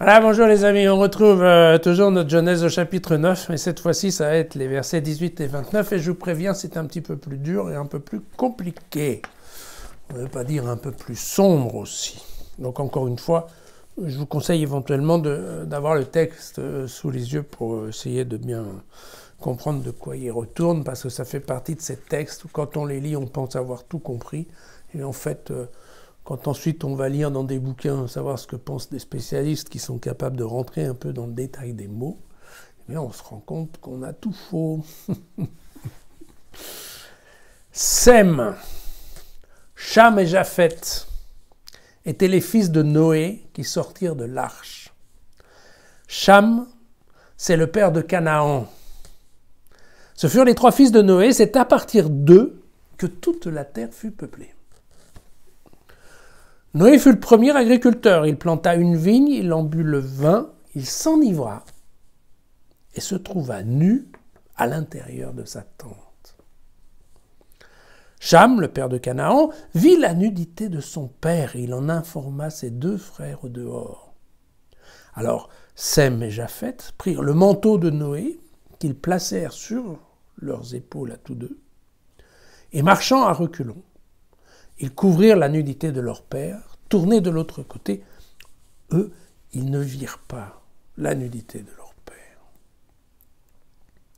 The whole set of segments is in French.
Voilà, bonjour les amis, on retrouve toujours notre Genèse au chapitre 9, mais cette fois-ci ça va être les versets 18 et 29, et je vous préviens, c'est un petit peu plus dur et un peu plus compliqué. On ne veut pas dire un peu plus sombre aussi. Donc encore une fois, je vous conseille éventuellement d'avoir le texte sous les yeux pour essayer de bien comprendre de quoi il retourne, parce que ça fait partie de ces textes où quand on les lit, on pense avoir tout compris, et en fait... Quand ensuite on va lire dans des bouquins, savoir ce que pensent des spécialistes qui sont capables de rentrer un peu dans le détail des mots, eh bien on se rend compte qu'on a tout faux. Sem, Cham et Japheth étaient les fils de Noé qui sortirent de l'arche. Cham, c'est le père de Canaan. Ce furent les trois fils de Noé, c'est à partir d'eux que toute la terre fut peuplée. Noé fut le premier agriculteur, il planta une vigne, il en but le vin, il s'enivra et se trouva nu à l'intérieur de sa tente. Cham, le père de Canaan, vit la nudité de son père et il en informa ses deux frères au dehors. Alors Sem et Japheth prirent le manteau de Noé qu'ils placèrent sur leurs épaules à tous deux et marchant à reculons, ils couvrirent la nudité de leur père, tournés de l'autre côté. Eux, ils ne virent pas la nudité de leur père.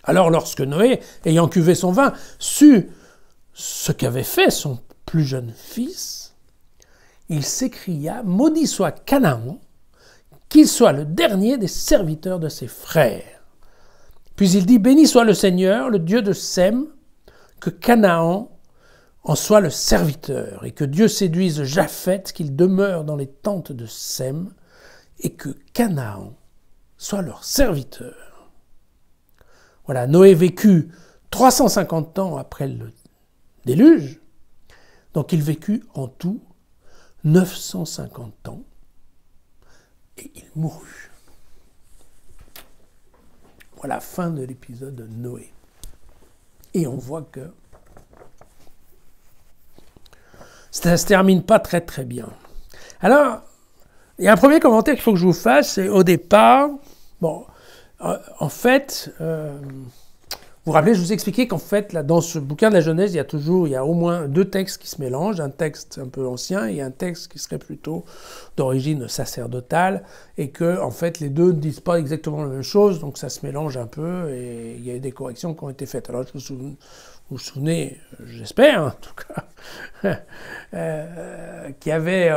Alors lorsque Noé, ayant cuvé son vin, sut ce qu'avait fait son plus jeune fils, il s'écria « Maudit soit Canaan, qu'il soit le dernier des serviteurs de ses frères. » Puis il dit « Béni soit le Seigneur, le Dieu de Sem, que Canaan en soit le serviteur, et que Dieu séduise Japheth, qu'il demeure dans les tentes de Sem, et que Canaan soit leur serviteur. » Voilà, Noé vécut 350 ans après le déluge, donc il vécut en tout 950 ans, et il mourut. Voilà, fin de l'épisode de Noé. Et on voit que ça ne se termine pas très très bien. Alors, il y a un premier commentaire qu'il faut que je vous fasse, c'est au départ, bon, en fait, vous vous rappelez, je vous expliquais qu'en fait, là, dans ce bouquin de la Genèse, il y a au moins deux textes qui se mélangent, un texte un peu ancien et un texte qui serait plutôt d'origine sacerdotale, et que, en fait, les deux ne disent pas exactement la même chose, donc ça se mélange un peu, et il y a eu des corrections qui ont été faites. Alors, vous vous souvenez, j'espère en tout cas, qu'il y avait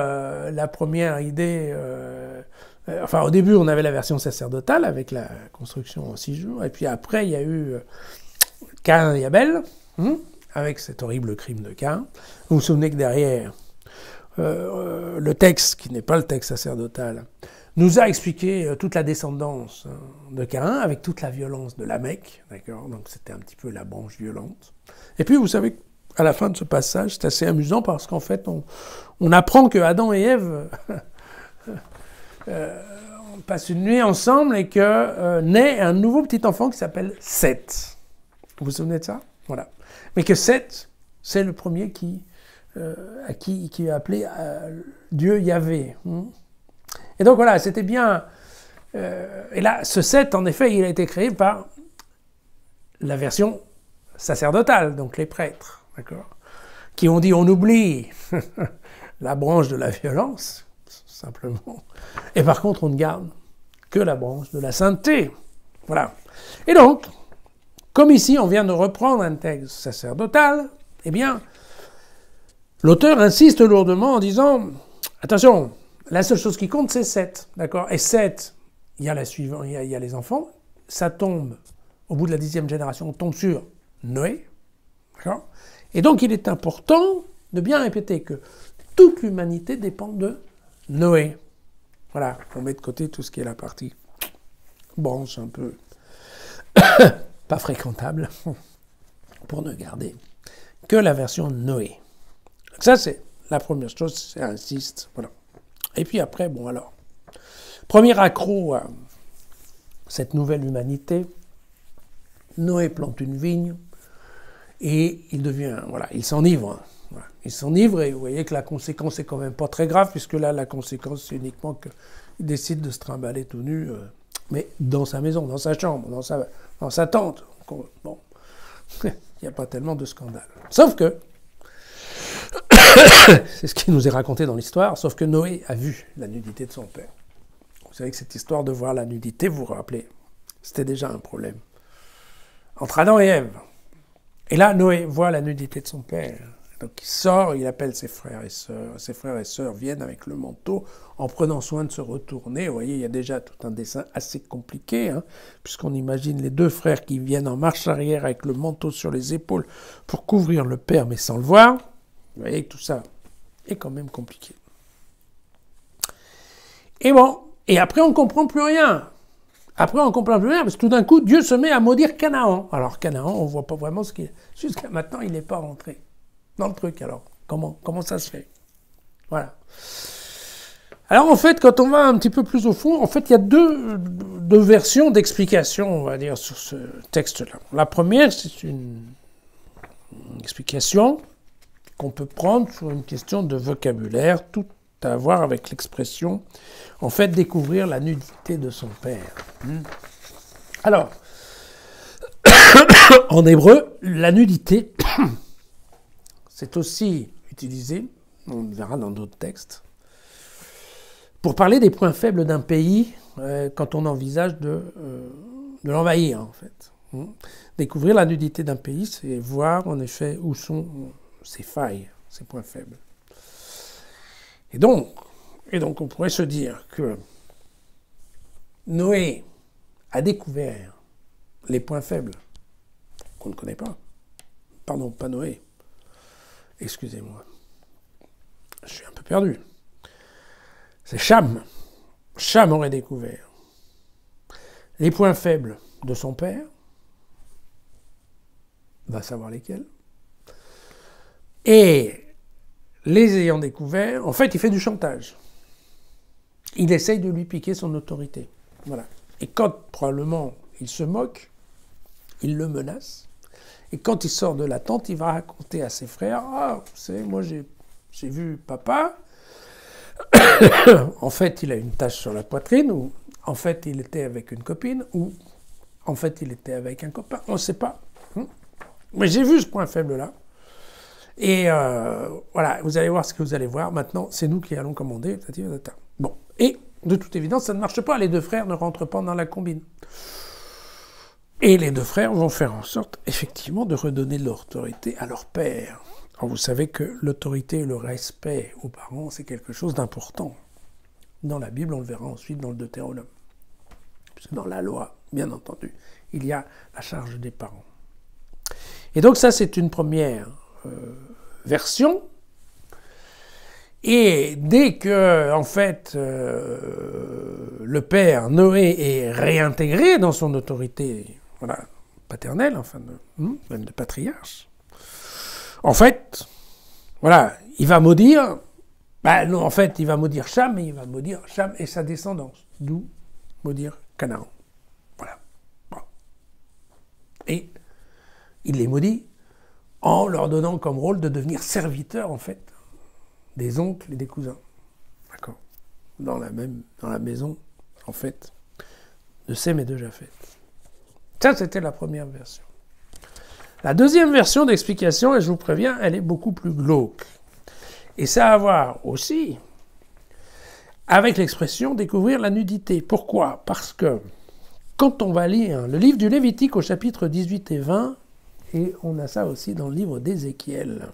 la première idée... enfin, au début, on avait la version sacerdotale avec la construction en 6 jours, et puis après, il y a eu Caïn et Abel, avec cet horrible crime de Caïn. Vous vous souvenez que derrière, le texte, qui n'est pas le texte sacerdotal, nous a expliqué toute la descendance de Caïn, avec toute la violence de Lamech, d'accord ? Donc c'était un petit peu la branche violente. Et puis vous savez, à la fin de ce passage, c'est assez amusant parce qu'en fait, on apprend que Adam et Ève on passe une nuit ensemble et que naît un nouveau petit enfant qui s'appelle Seth. Vous vous souvenez de ça ? Voilà. Mais que Seth, c'est le premier qui est appelé Dieu Yahvé. Et donc voilà, c'était bien... et là, ce Seth, en effet, il a été créé par la version sacerdotale, donc les prêtres, d'accord, qui ont dit on oublie la branche de la violence, simplement, et par contre on ne garde que la branche de la sainteté. Voilà. Et donc, comme ici on vient de reprendre un texte sacerdotal, eh bien, l'auteur insiste lourdement en disant attention, la seule chose qui compte c'est Seth, d'accord ? Et Seth, il y a les enfants, ça tombe au bout de la 10e génération, on tombe sur Noé, d'accord ? Et donc il est important de bien répéter que toute l'humanité dépend de Noé. Voilà, on met de côté tout ce qui est la partie branche un peu pas fréquentable, pour ne garder que la version Noé. Donc ça c'est la première chose, ça insiste, voilà. Et puis après, bon alors, premier accroc à cette nouvelle humanité, Noé plante une vigne, et il devient, voilà, il s'enivre. Voilà. Il s'enivre et vous voyez que la conséquence est quand même pas très grave, puisque là, la conséquence, c'est uniquement il décide de se trimballer tout nu, mais dans sa maison, dans sa chambre, dans sa tente. Bon, il n'y a pas tellement de scandale. Sauf que, c'est ce qui nous est raconté dans l'histoire, sauf que Noé a vu la nudité de son père. Vous savez que cette histoire de voir la nudité, vous vous rappelez, c'était déjà un problème. Entre Adam et Ève. Et là, Noé voit la nudité de son père. Donc il sort, il appelle ses frères et sœurs. Ses frères et sœurs viennent avec le manteau en prenant soin de se retourner. Vous voyez, il y a déjà tout un dessin assez compliqué, hein, puisqu'on imagine les deux frères qui viennent en marche arrière avec le manteau sur les épaules pour couvrir le père, mais sans le voir. Vous voyez que tout ça est quand même compliqué. Et bon, et après on ne comprend plus rien. Après, on ne comprend plus rien, parce que tout d'un coup, Dieu se met à maudire Canaan. Alors, Canaan, on ne voit pas vraiment ce qu'il est. Jusqu'à maintenant, il n'est pas rentré dans le truc, alors. Comment ça se fait? Voilà. Alors, en fait, quand on va un petit peu plus au fond, en fait, il y a deux versions d'explication, on va dire, sur ce texte-là. La première, c'est une explication qu'on peut prendre sur une question de vocabulaire, tout à voir avec l'expression, en fait, découvrir la nudité de son père. Alors, en hébreu, la nudité, c'est aussi utilisé, on le verra dans d'autres textes, pour parler des points faibles d'un pays quand on envisage de l'envahir, en fait. Découvrir la nudité d'un pays, c'est voir, en effet, où sont ses failles, ses points faibles. Et donc, on pourrait se dire que Noé a découvert les points faibles qu'on ne connaît pas. Pardon, pas Noé. Excusez-moi. Je suis un peu perdu. C'est Cham. Cham aurait découvert les points faibles de son père. Va savoir lesquels. Et les ayant découverts, en fait, il fait du chantage. Il essaye de lui piquer son autorité. Voilà. Et quand, probablement, il se moque, il le menace. Et quand il sort de la tente, il va raconter à ses frères, « Ah, vous savez, moi, j'ai vu papa. En fait, il a une tache sur la poitrine, ou en fait, il était avec une copine, ou en fait, il était avec un copain. On ne sait pas. Mais j'ai vu ce point faible-là. Et voilà, vous allez voir ce que vous allez voir. Maintenant, c'est nous qui allons commander. Bon, et de toute évidence, ça ne marche pas. Les deux frères ne rentrent pas dans la combine. Et les deux frères vont faire en sorte, effectivement, de redonner l'autorité à leur père. Alors, vous savez que l'autorité et le respect aux parents, c'est quelque chose d'important. Dans la Bible, on le verra ensuite dans le Deutéronome. Puisque dans la loi, bien entendu, il y a la charge des parents. Et donc ça, c'est une première version. Et dès que, en fait, le père Noé est réintégré dans son autorité, voilà, paternelle, enfin, même de patriarche, en fait, voilà, il va maudire, non, en fait, il va maudire Cham, et il va maudire Cham et sa descendance, d'où maudire Canaan. Voilà. Bon. Et il les maudit en leur donnant comme rôle de devenir serviteurs, en fait, des oncles et des cousins. D'accord. Dans la maison, en fait, de Sem et de Japheth. Ça, c'était la première version. La deuxième version d'explication, et je vous préviens, elle est beaucoup plus glauque. Et ça a à voir aussi avec l'expression « découvrir la nudité ». Pourquoi? Parce que quand on va lire le livre du Lévitique au chapitre 18 et 20, et on a ça aussi dans le livre d'Ézéchiel,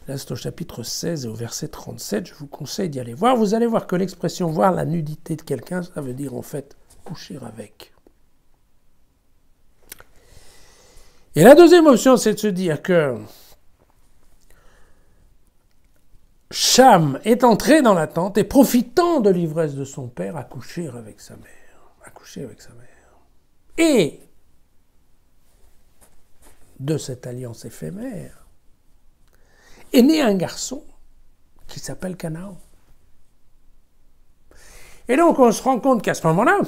là c'est au chapitre 16 et au verset 37, je vous conseille d'y aller voir. Vous allez voir que l'expression « voir la nudité de quelqu'un », ça veut dire en fait « coucher avec ». Et la deuxième option, c'est de se dire que Cham est entré dans la tente et profitant de l'ivresse de son père, a couché avec sa mère. Et de cette alliance éphémère est né un garçon qui s'appelle Canaan. Et donc on se rend compte qu'à ce moment-là,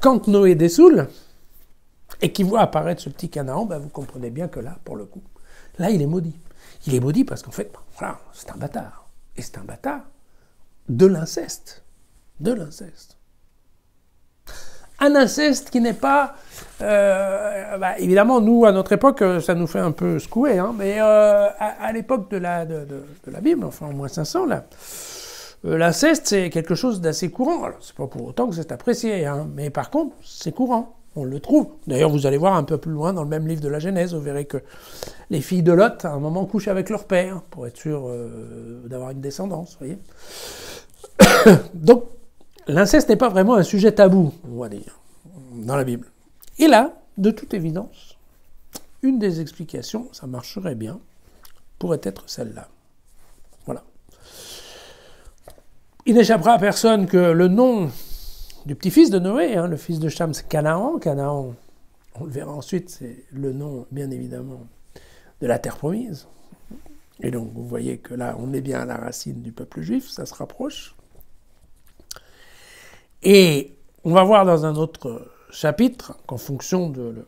quand Noé dessoule, et qu'il voit apparaître ce petit Canaan, vous comprenez bien que là, pour le coup, là il est maudit. Il est maudit parce qu'en fait, voilà, c'est un bâtard. Et c'est un bâtard de l'inceste. de l'inceste. Un inceste qui n'est pas... évidemment, nous, à notre époque, ça nous fait un peu secouer, hein, mais à l'époque de la Bible, enfin au moins 500, là, l'inceste, c'est quelque chose d'assez courant. Alors, c'est pas pour autant que c'est apprécié, hein, mais par contre, c'est courant. On le trouve. D'ailleurs, vous allez voir un peu plus loin dans le même livre de la Genèse, vous verrez que les filles de Lot, à un moment, couchent avec leur père, pour être sûr d'avoir une descendance, vous voyez. Donc, l'inceste n'est pas vraiment un sujet tabou, on va dire, dans la Bible. Et là, de toute évidence, une des explications, ça marcherait bien, pourrait être celle-là. Voilà. Il n'échappera à personne que le nom du petit-fils de Noé, hein, le fils de Cham, c'est Canaan. Canaan, on le verra ensuite, c'est le nom, bien évidemment, de la terre promise. Et donc, vous voyez que là, on est bien à la racine du peuple juif, ça se rapproche. Et on va voir dans un autre chapitre qu'en fonction de...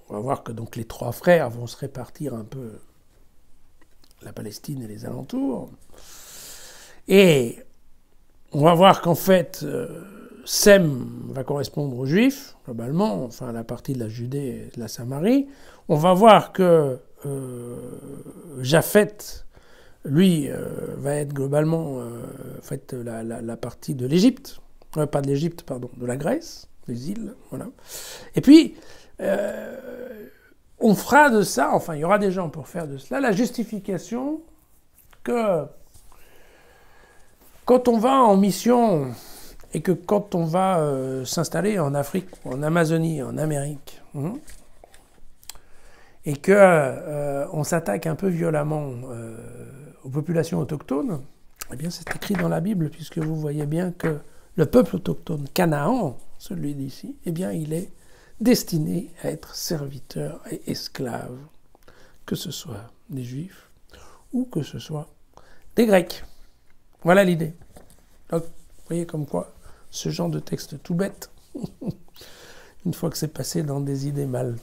on va voir que donc les trois frères vont se répartir un peu la Palestine et les alentours. Et on va voir qu'en fait... Sem va correspondre aux Juifs, globalement, enfin à la partie de la Judée et de la Samarie. On va voir que Japheth, lui, va être globalement la partie de l'Égypte, pas de l'Égypte, pardon, de la Grèce, les îles, voilà. Et puis, on fera de ça, enfin il y aura des gens pour faire de cela, la justification que quand on va en mission... et que quand on va s'installer en Afrique, en Amazonie, en Amérique, et que on s'attaque un peu violemment aux populations autochtones, eh bien c'est écrit dans la Bible, puisque vous voyez bien que le peuple autochtone, Canaan, celui d'ici, eh bien il est destiné à être serviteur et esclave, que ce soit des Juifs ou que ce soit des Grecs. Voilà l'idée. Donc, vous voyez comme quoi ce genre de texte tout bête, une fois que c'est passé dans des idées mal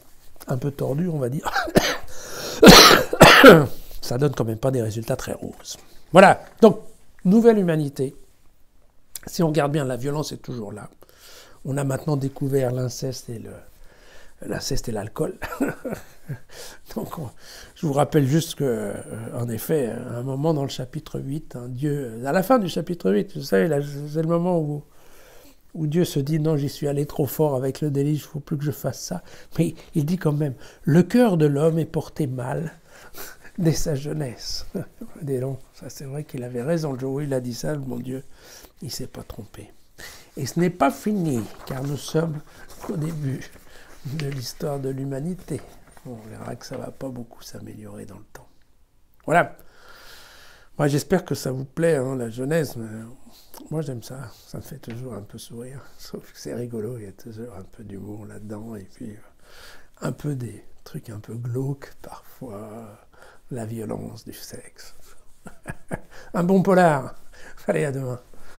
un peu tordues, on va dire, ça donne quand même pas des résultats très roses. Voilà, donc, nouvelle humanité. Si on regarde bien, la violence est toujours là. On a maintenant découvert l'inceste et l'alcool. Donc, je vous rappelle juste que, en effet, à un moment dans le chapitre 8, Dieu, à la fin du chapitre 8, vous savez, là, c'est le moment où Dieu se dit « Non, j'y suis allé trop fort avec le délit, il ne faut plus que je fasse ça. » Mais il dit quand même « Le cœur de l'homme est porté mal dès sa jeunesse. » Dis donc, ça c'est vrai qu'il avait raison. Le jour où il a dit ça, mon Dieu, il ne s'est pas trompé. Et ce n'est pas fini, car nous sommes au début de l'histoire de l'humanité. On verra que ça ne va pas beaucoup s'améliorer dans le temps. Voilà. Moi, j'espère que ça vous plaît, hein, la Genèse. Moi, j'aime ça. Ça me fait toujours un peu sourire. Sauf que c'est rigolo, il y a toujours un peu d'humour là-dedans. Et puis, un peu des trucs un peu glauques, parfois. La violence du sexe. Un bon polar. Allez, à demain.